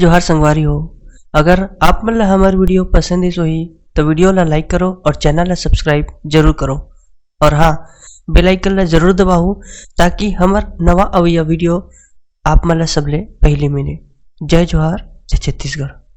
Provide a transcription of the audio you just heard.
जोहार संगवारी हो। अगर आप मन ला हमार वीडियो पसंद है सोही तो वीडियो ला लाइक करो और चैनल ला सब्सक्राइब जरूर करो और हाँ बेल आइकन ला जरूर दबाओ ताकि हमार नवा अवैया वीडियो आप मन ला सबले पहले मिले। जय जोहार, जय छत्तीसगढ़।